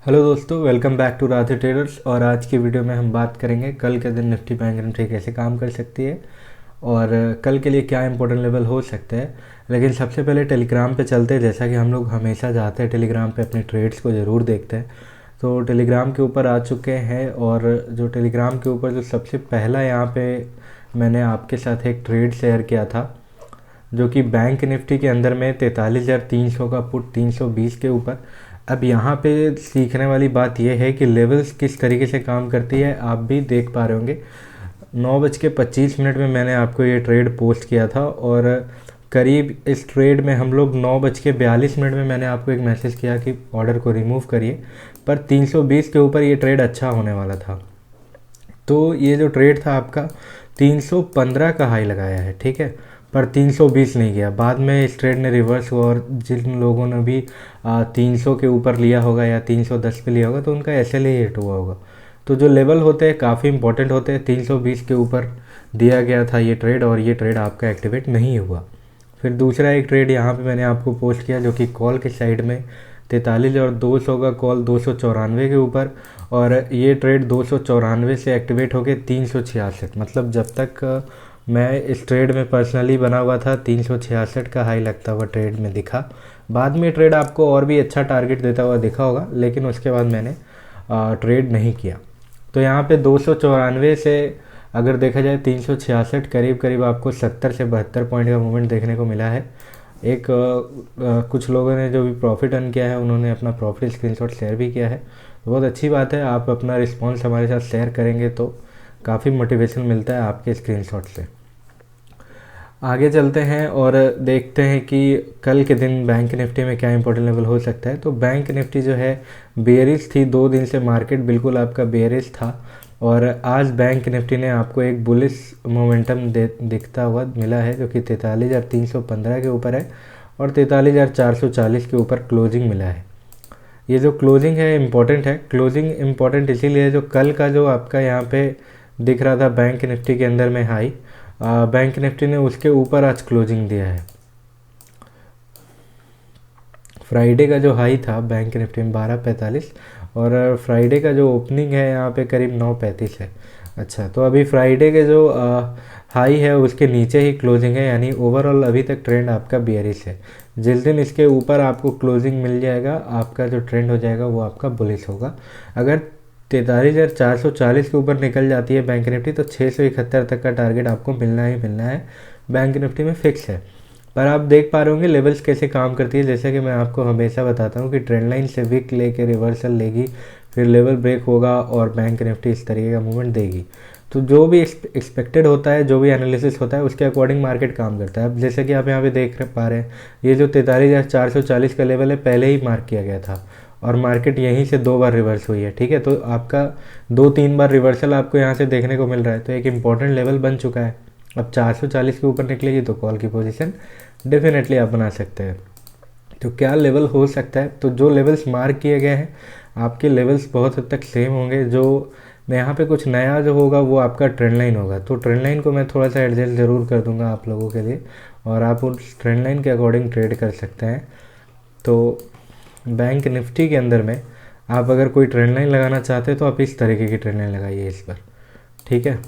Hello दोस्तों, welcome back to Radhe Traders. और आज की वीडियो में हम बात करेंगे कल के दिन निफ्टी बैंक निफ्टी कैसे काम कर सकती है और कल के लिए क्या इंपॉर्टेंट लेवल हो सकते हैं। लेकिन सबसे पहले टेलीग्राम पे चलते हैं। जैसा कि हम लोग हमेशा जाते हैं टेलीग्राम पे अपने ट्रेड्स को ज़रूर देखते हैं, तो टेलीग्राम के ऊपर आ चुके हैं। और जो टेलीग्राम के ऊपर जो सबसे पहला यहाँ पे मैंने आपके साथ एक ट्रेड शेयर किया था, जो कि बैंक निफ्टी के अंदर में 43,300 का पुट 320 के ऊपर। अब यहाँ पे सीखने वाली बात यह है कि लेवल्स किस तरीके से काम करती है, आप भी देख पा रहे होंगे। 9:25 में मैंने आपको ये ट्रेड पोस्ट किया था और करीब इस ट्रेड में हम लोग 9:42 में मैंने आपको एक मैसेज किया कि ऑर्डर को रिमूव करिए, पर 320 के ऊपर ये ट्रेड अच्छा होने वाला था। तो ये जो ट्रेड था आपका 315 का हाई लगाया है, ठीक है, पर 320 नहीं गया। बाद में इस ट्रेड ने रिवर्स हुआ और जिन लोगों ने भी 300 के ऊपर लिया होगा या 310 पे लिया होगा तो उनका SL ही हिट हुआ होगा। तो जो लेवल होते हैं काफ़ी इंपॉर्टेंट होते हैं। 320 के ऊपर दिया गया था ये ट्रेड और ये ट्रेड आपका एक्टिवेट नहीं हुआ। फिर दूसरा एक ट्रेड यहाँ पे मैंने आपको पोस्ट किया, जो कि कॉल के साइड में 43 और 200 का कॉल 294 के ऊपर, और ये ट्रेड 294 से एक्टिवेट होके 366, मतलब जब तक मैं इस ट्रेड में पर्सनली बना हुआ था 366 का हाई लगता हुआ ट्रेड में दिखा। बाद में ट्रेड आपको और भी अच्छा टारगेट देता हुआ दिखा होगा, लेकिन उसके बाद मैंने ट्रेड नहीं किया। तो यहाँ पे 294 से अगर देखा जाए 366, करीब करीब आपको 70 से 72 पॉइंट का मूवमेंट देखने को मिला है। एक कुछ लोगों ने जो भी प्रॉफिट अर्न किया है उन्होंने अपना प्रॉफिट स्क्रीनशॉट शेयर भी किया है। तो बहुत अच्छी बात है, आप अपना रिस्पॉन्स हमारे साथ शेयर करेंगे तो काफ़ी मोटिवेशन मिलता है आपके स्क्रीनशॉट से। आगे चलते हैं और देखते हैं कि कल के दिन बैंक निफ्टी में क्या इंपॉर्टेंट लेवल हो सकता है। तो बैंक निफ्टी जो है बेयरिश थी, 2 दिन से मार्केट बिल्कुल आपका बेयरिश था, और आज बैंक निफ्टी ने आपको एक बुलिश मोमेंटम दिखता हुआ मिला है, जो कि 43,315 के ऊपर है और 43,440 के ऊपर क्लोजिंग मिला है। ये जो क्लोजिंग है इम्पॉर्टेंट है। क्लोजिंग इम्पॉर्टेंट इसीलिए है, जो कल का जो आपका यहाँ पे दिख रहा था बैंक निफ्टी के अंदर में हाई, बैंक निफ्टी ने उसके ऊपर आज क्लोजिंग दिया है। फ्राइडे का जो हाई था बैंक निफ्टी में 12:45 और फ्राइडे का जो ओपनिंग है यहाँ पे करीब 9:35 है। अच्छा, तो अभी फ्राइडे के जो हाई है उसके नीचे ही क्लोजिंग है, यानी ओवरऑल अभी तक ट्रेंड आपका बेयरिश है। जिस दिन इसके ऊपर आपको क्लोजिंग मिल जाएगा, आपका जो ट्रेंड हो जाएगा वो आपका बुलिश होगा। अगर 43,440 के ऊपर निकल जाती है बैंक निफ्टी तो 671 तक का टारगेट आपको मिलना ही मिलना है, बैंक निफ्टी में फिक्स है। पर आप देख पा रहे होंगे लेवल्स कैसे काम करती है। जैसे कि मैं आपको हमेशा बताता हूँ कि ट्रेंड लाइन से विक लेके रिवर्सल लेगी, फिर लेवल ब्रेक होगा और बैंक निफ्टी इस तरीके का मूवमेंट देगी। तो जो भी एक्सपेक्टेड होता है, जो भी एनालिसिस होता है, उसके अकॉर्डिंग मार्केट काम करता है। अब जैसे कि आप यहाँ पे देख पा रहे हैं, ये जो 43,440 का लेवल है पहले ही मार्क किया गया था और मार्केट यहीं से 2 बार रिवर्स हुई है, ठीक है। तो आपका 2-3 बार रिवर्सल आपको यहाँ से देखने को मिल रहा है, तो एक इम्पॉर्टेंट लेवल बन चुका है। अब 440 के ऊपर निकलेगी तो कॉल की पोजीशन डेफिनेटली आप बना सकते हैं। तो क्या लेवल हो सकता है, तो जो लेवल्स मार्क किए गए हैं आपके लेवल्स बहुत हद तक सेम होंगे। जो मैं यहाँ पे कुछ नया जो होगा वो आपका ट्रेंड लाइन होगा, तो ट्रेंड लाइन को मैं थोड़ा सा एडजस्ट ज़रूर कर दूंगा आप लोगों के लिए और आप उस ट्रेंड लाइन के अकॉर्डिंग ट्रेड कर सकते हैं। तो बैंक निफ्टी के अंदर में आप अगर कोई ट्रेंड लाइन लगाना चाहते हैं तो आप इस तरीके की ट्रेंड लाइन लगाइए इस पर, ठीक है।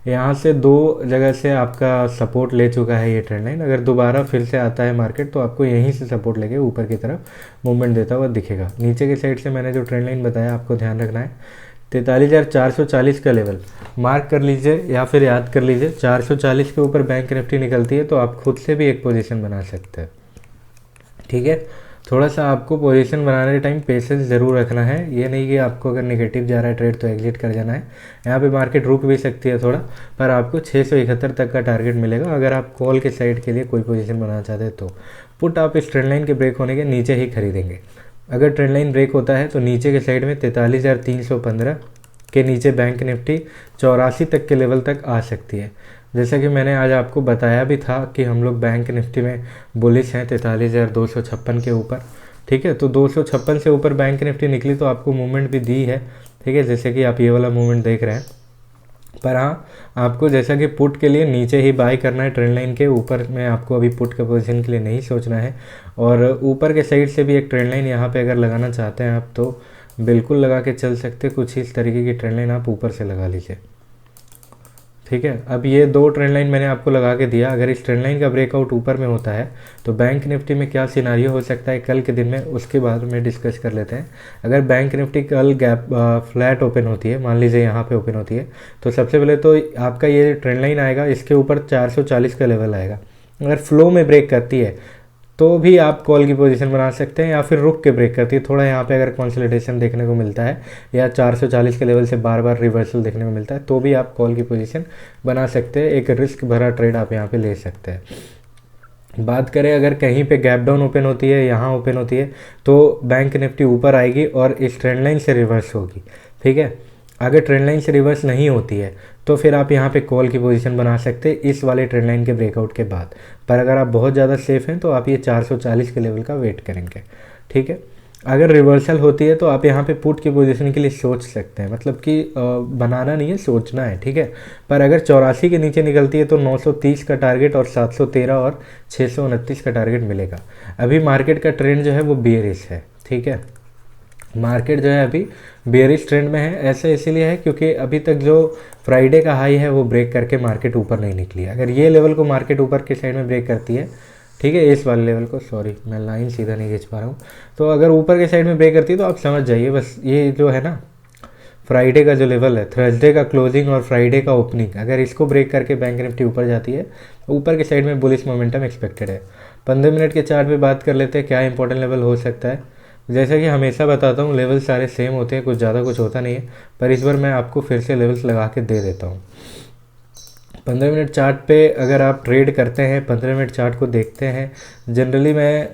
यहाँ से 2 जगह से आपका सपोर्ट ले चुका है ये ट्रेंड लाइन। अगर दोबारा फिर से आता है मार्केट तो आपको यहीं से सपोर्ट लेके ऊपर की तरफ मूवमेंट देता हुआ दिखेगा। नीचे की साइड से मैंने जो ट्रेंड लाइन बताया आपको ध्यान रखना है, 43,440 का लेवल मार्क कर लीजिए या फिर याद कर लीजिए। 440 के ऊपर बैंक निफ्टी निकलती है तो आप खुद से भी एक पोजीशन बना सकते हैं, ठीक है। थोड़ा सा आपको पोजीशन बनाने के टाइम पेशेंस ज़रूर रखना है। ये नहीं कि आपको अगर नेगेटिव जा रहा है ट्रेड तो एग्जिट कर जाना है। यहाँ पे मार्केट रुक भी सकती है थोड़ा, पर आपको 671 तक का टारगेट मिलेगा अगर आप कॉल के साइड के लिए कोई पोजीशन बनाना चाहते हैं। तो पुट आप इस ट्रेंड लाइन के ब्रेक होने के नीचे ही खरीदेंगे। अगर ट्रेंड लाइन ब्रेक होता है तो नीचे के साइड में 43,315 के नीचे बैंक निफ्टी 84 तक के लेवल तक आ सकती है। जैसा कि मैंने आज आपको बताया भी था कि हम लोग बैंक निफ्टी में बुलिश हैं 43,256 के ऊपर, ठीक है। तो 256 से ऊपर बैंक निफ्टी निकली तो आपको मूवमेंट भी दी है, ठीक है, जैसे कि आप ये वाला मूवमेंट देख रहे हैं। पर हाँ, आपको जैसा कि पुट के लिए नीचे ही बाय करना है ट्रेंड लाइन के ऊपर में, आपको अभी पुट के पोजीशन के लिए नहीं सोचना है। और ऊपर के साइड से भी एक ट्रेंड लाइन यहाँ पे अगर लगाना चाहते हैं आप तो बिल्कुल लगा के चल सकते, कुछ इस तरीके की ट्रेंड लाइन आप ऊपर से लगा लीजिए। ठीक है, अब ये 2 ट्रेंड लाइन मैंने आपको लगा के दिया। अगर इस ट्रेंड लाइन का ब्रेकआउट ऊपर में होता है तो बैंक निफ्टी में क्या सिनारियो हो सकता है कल के दिन में, उसके बारे में डिस्कस कर लेते हैं। अगर बैंक निफ्टी कल गैप फ्लैट ओपन होती है, मान लीजिए यहाँ पे ओपन होती है, तो सबसे पहले तो आपका ये ट्रेंड लाइन आएगा, इसके ऊपर 440 का लेवल आएगा। अगर फ्लो में ब्रेक करती है तो भी आप कॉल की पोजीशन बना सकते हैं, या फिर रुक के ब्रेक करती है थोड़ा यहाँ पे अगर कंसोलिडेशन देखने को मिलता है या 440 के लेवल से बार बार रिवर्सल देखने को मिलता है तो भी आप कॉल की पोजीशन बना सकते हैं। एक रिस्क भरा ट्रेड आप यहाँ पे ले सकते हैं। बात करें अगर कहीं पे गैप डाउन ओपन होती है, यहाँ ओपन होती है, तो बैंक निफ्टी ऊपर आएगी और इस ट्रेंड लाइन से रिवर्स होगी। ठीक है, अगर ट्रेंड लाइन से रिवर्स नहीं होती है तो फिर आप यहाँ पे कॉल की पोजीशन बना सकते हैं इस वाले ट्रेंड लाइन के ब्रेकआउट के बाद। पर अगर आप बहुत ज़्यादा सेफ हैं तो आप ये 440 के लेवल का वेट करेंगे। ठीक है, अगर रिवर्सल होती है तो आप यहाँ पे पुट की पोजीशन के लिए सोच सकते हैं, मतलब कि बनाना नहीं है, सोचना है। ठीक है, पर अगर 84 के नीचे निकलती है तो 930 का टारगेट और 713 और 629 का टारगेट मिलेगा। अभी मार्केट का ट्रेंड जो है वो बेयरिश है। ठीक है, मार्केट जो है अभी बेयरिश ट्रेंड में है। ऐसा इसीलिए है क्योंकि अभी तक जो फ्राइडे का हाई है वो ब्रेक करके मार्केट ऊपर नहीं निकली है। अगर ये लेवल को मार्केट ऊपर के साइड में ब्रेक करती है, ठीक है, इस वाले लेवल को, सॉरी मैं लाइन सीधा नहीं खींच पा रहा हूँ, तो अगर ऊपर के साइड में ब्रेक करती है तो आप समझ जाइए बस ये जो है ना फ्राइडे का जो लेवल है, थर्सडे का क्लोजिंग और फ्राइडे का ओपनिंग, अगर इसको ब्रेक करके बैंक निफ्टी ऊपर जाती है, ऊपर के साइड में बुलिश मोमेंटम एक्सपेक्टेड है। 15 मिनट के चार्ट पे बात कर लेते हैं क्या इंपॉर्टेंट लेवल हो सकता है। जैसा कि हमेशा बताता हूँ लेवल सारे सेम होते हैं, कुछ ज़्यादा कुछ होता नहीं है, पर इस बार मैं आपको फिर से लेवल्स लगा के दे देता हूँ। 15 मिनट चार्ट पे अगर आप ट्रेड करते हैं, 15 मिनट चार्ट को देखते हैं, जनरली मैं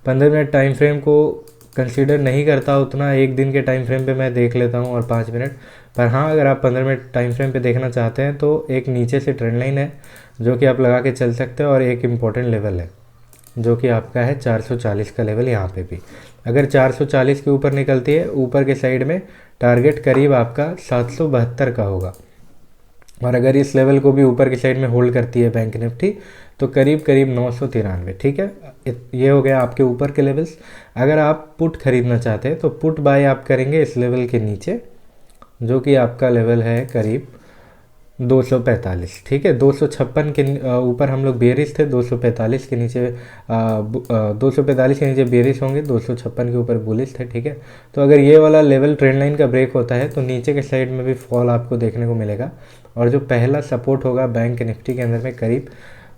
15 मिनट टाइम फ्रेम को कंसीडर नहीं करता उतना, एक दिन के टाइम फ्रेम पे मैं देख लेता हूँ और 5 मिनट। पर हाँ, अगर आप 15 मिनट टाइम फ्रेम पे देखना चाहते हैं तो एक नीचे से ट्रेंड लाइन है जो कि आप लगा के चल सकते हैं, और एक इम्पॉर्टेंट लेवल है जो कि आपका है 440 का लेवल। यहाँ पे भी अगर 440 के ऊपर निकलती है, ऊपर के साइड में टारगेट करीब आपका 772 का होगा, और अगर इस लेवल को भी ऊपर की साइड में होल्ड करती है बैंक निफ्टी तो करीब करीब 993। ठीक है, ये हो गया आपके ऊपर के लेवल्स। अगर आप पुट खरीदना चाहते हैं तो पुट बाय आप करेंगे इस लेवल के नीचे, जो कि आपका लेवल है करीब 245। ठीक है, 256 के ऊपर हम लोग बेयरिश थे, 245 के नीचे 245 के नीचे बेयरिश होंगे, 256 के ऊपर बुलिश थे। ठीक है, तो अगर ये वाला लेवल ट्रेंड लाइन का ब्रेक होता है तो नीचे के साइड में भी फॉल आपको देखने को मिलेगा, और जो पहला सपोर्ट होगा बैंक निफ्टी के अंदर में करीब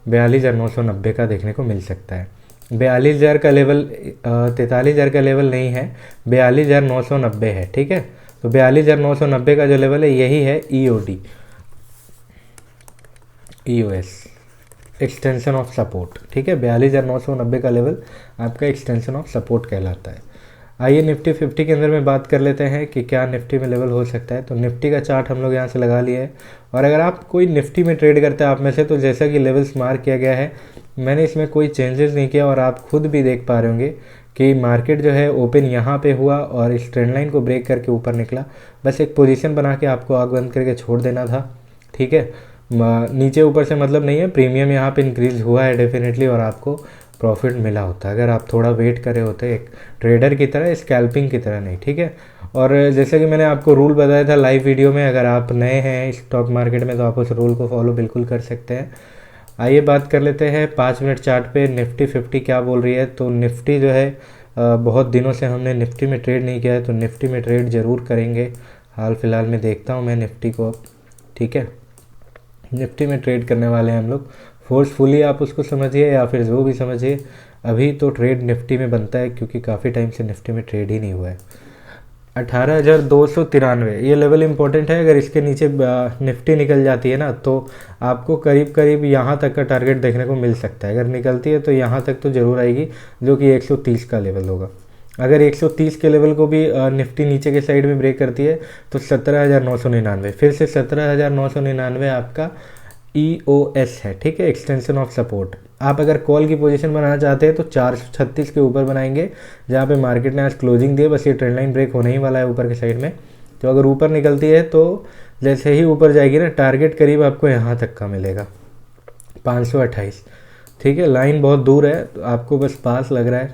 42,990 का देखने को मिल सकता है। 42,000 का लेवल 43,000 का लेवल नहीं है, 42,990 है। ठीक है, तो 42,990 का जो लेवल है यही है EOS, एक्सटेंशन ऑफ सपोर्ट। ठीक है, 42,990 का लेवल आपका एक्सटेंशन ऑफ सपोर्ट कहलाता है। आइए निफ्टी 50 के अंदर में बात कर लेते हैं कि क्या निफ्टी में लेवल हो सकता है। तो निफ्टी का चार्ट हम लोग यहाँ से लगा लिया है, और अगर आप कोई निफ्टी में ट्रेड करते हैं आप में से, तो जैसा कि लेवल्स मार्क किया गया है, मैंने इसमें कोई चेंजेस नहीं किया, और आप खुद भी देख पा रहे होंगे कि मार्केट जो है ओपन यहाँ पे हुआ और इस ट्रेंड लाइन को ब्रेक करके ऊपर निकला। बस एक पोजीशन बना के आपको आग बंद करके छोड़ देना था। ठीक है, नीचे ऊपर से मतलब नहीं है, प्रीमियम यहाँ पे इंक्रीज हुआ है डेफिनेटली, और आपको प्रॉफिट मिला होता अगर आप थोड़ा वेट करे होते, एक ट्रेडर की तरह, स्कैल्पिंग की तरह नहीं। ठीक है, और जैसे कि मैंने आपको रूल बताया था लाइव वीडियो में, अगर आप नए हैं स्टॉक मार्केट में तो आप उस रूल को फॉलो बिल्कुल कर सकते हैं। आइए बात कर लेते हैं 5 मिनट चार्ट पे निफ्टी 50 क्या बोल रही है। तो निफ्टी जो है बहुत दिनों से हमने निफ्टी में ट्रेड नहीं किया है, तो निफ्टी में ट्रेड ज़रूर करेंगे। हाल फिलहाल में देखता हूँ मैं निफ्टी को। ठीक है, निफ्टी में ट्रेड करने वाले हैं हम लोग, फोर्सफुली आप उसको समझिए या फिर जो भी समझिए, अभी तो ट्रेड निफ्टी में बनता है क्योंकि काफ़ी टाइम से निफ्टी में ट्रेड ही नहीं हुआ है। 18,293 ये लेवल इंपॉर्टेंट है। अगर इसके नीचे निफ्टी निकल जाती है ना तो आपको करीब करीब यहाँ तक का टारगेट देखने को मिल सकता है। अगर निकलती है तो यहाँ तक तो ज़रूर आएगी, जो कि 130 का लेवल होगा। अगर 130 के लेवल को भी निफ्टी नीचे के साइड में ब्रेक करती है तो 17,999, फिर से 17,999 आपका EOS है। ठीक है, एक्सटेंशन ऑफ सपोर्ट। आप अगर कॉल की पोजीशन बनाना चाहते हैं तो 436 के ऊपर बनाएंगे, जहाँ पे मार्केट ने आज क्लोजिंग दी है। बस ये ट्रेंड लाइन ब्रेक होने ही वाला है ऊपर के साइड में, तो अगर ऊपर निकलती है तो जैसे ही ऊपर जाएगी ना, टारगेट करीब आपको यहाँ तक का मिलेगा 528। ठीक है, लाइन बहुत दूर है तो आपको बस पास लग रहा है,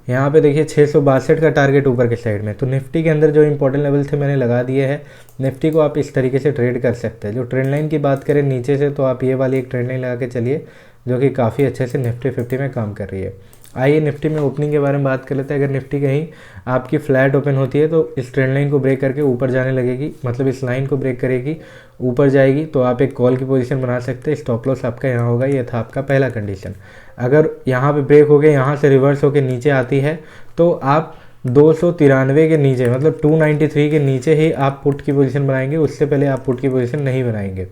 यहाँ पे देखिए 662 का टारगेट ऊपर के साइड में। तो निफ्टी के अंदर जो इंपॉर्टेंट लेवल थे मैंने लगा दिए हैं। निफ्टी को आप इस तरीके से ट्रेड कर सकते हैं। जो ट्रेंड लाइन की बात करें नीचे से, तो आप ये वाली एक ट्रेंड लाइन लगा के चलिए, जो कि काफ़ी अच्छे से निफ्टी 50 में काम कर रही है। आइए निफ्टी में ओपनिंग के बारे में बात कर लेते हैं। अगर निफ्टी कहीं आपकी फ्लैट ओपन होती है तो इस ट्रेंड लाइन को ब्रेक करके ऊपर जाने लगेगी, मतलब इस लाइन को ब्रेक करेगी, ऊपर जाएगी, तो आप एक कॉल की पोजीशन बना सकते हैं। स्टॉप लॉस आपका यहाँ होगा। ये था आपका पहला कंडीशन। अगर यहाँ पे ब्रेक हो गया, यहाँ से रिवर्स होकर नीचे आती है, तो आप 293 के नीचे, मतलब 293 के नीचे ही आप पुट की पोजीशन बनाएंगे। उससे पहले आप पुट की पोजीशन नहीं बनाएंगे।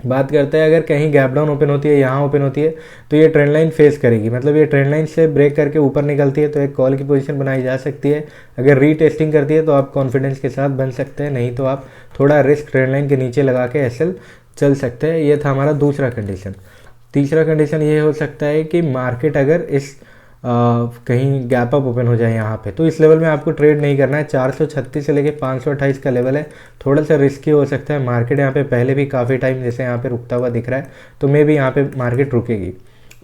बात करते हैं अगर कहीं गैप डाउन ओपन होती है, यहाँ ओपन होती है, तो ये ट्रेंड लाइन फेस करेगी, मतलब ये ट्रेंड लाइन से ब्रेक करके ऊपर निकलती है, तो एक कॉल की पोजीशन बनाई जा सकती है। अगर रीटेस्टिंग करती है तो आप कॉन्फिडेंस के साथ बन सकते हैं, नहीं तो आप थोड़ा रिस्क ट्रेंड लाइन के नीचे लगा के एसएल चल सकते हैं। ये था हमारा दूसरा कंडीशन। तीसरा कंडीशन ये हो सकता है कि मार्केट अगर इस कहीं गैप अप ओपन हो जाए यहाँ पे, तो इस लेवल में आपको ट्रेड नहीं करना है। 436 से लेके 528 का लेवल है, थोड़ा सा रिस्की हो सकता है। मार्केट यहाँ पे पहले भी काफ़ी टाइम जैसे यहाँ पे रुकता हुआ दिख रहा है, तो मे भी यहाँ पे मार्केट रुकेगी।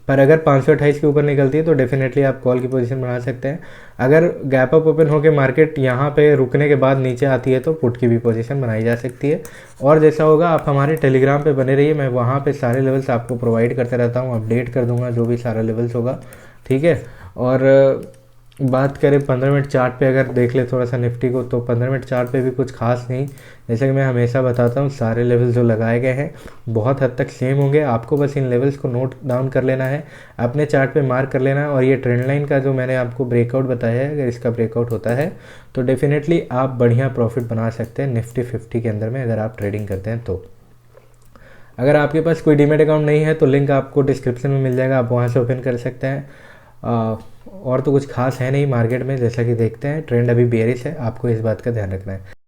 पर अगर 528 के ऊपर निकलती है तो डेफिनेटली आप कॉल की पोजीशन बना सकते हैं। अगर गैप अप ओपन होकर मार्केट यहाँ पे रुकने के बाद नीचे आती है तो पुट की भी पोजीशन बनाई जा सकती है। और जैसा होगा, आप हमारे टेलीग्राम पे बने रहिए, मैं वहाँ पे सारे लेवल्स आपको प्रोवाइड करते रहता हूँ, अपडेट कर दूंगा जो भी सारा लेवल्स होगा, ठीक है। और बात करें 15 मिनट चार्ट पे, अगर देख ले थोड़ा सा निफ्टी को, तो 15 मिनट चार्ट पे भी कुछ खास नहीं। जैसे कि मैं हमेशा बताता हूँ, सारे लेवल्स जो लगाए गए हैं बहुत हद तक सेम होंगे। आपको बस इन लेवल्स को नोट डाउन कर लेना है, अपने चार्ट पे मार्क कर लेना है। और ये ट्रेंड लाइन का जो मैंने आपको ब्रेकआउट बताया है, अगर इसका ब्रेकआउट होता है तो डेफिनेटली आप बढ़िया प्रॉफिट बना सकते हैं निफ्टी 50 के अंदर में, अगर आप ट्रेडिंग करते हैं तो। अगर आपके पास कोई डीमेट अकाउंट नहीं है तो लिंक आपको डिस्क्रिप्शन में मिल जाएगा, आप वहाँ से ओपन कर सकते हैं। और तो कुछ खास है नहीं मार्केट में, जैसा कि देखते हैं ट्रेंड अभी बेयरिश है, आपको इस बात का ध्यान रखना है।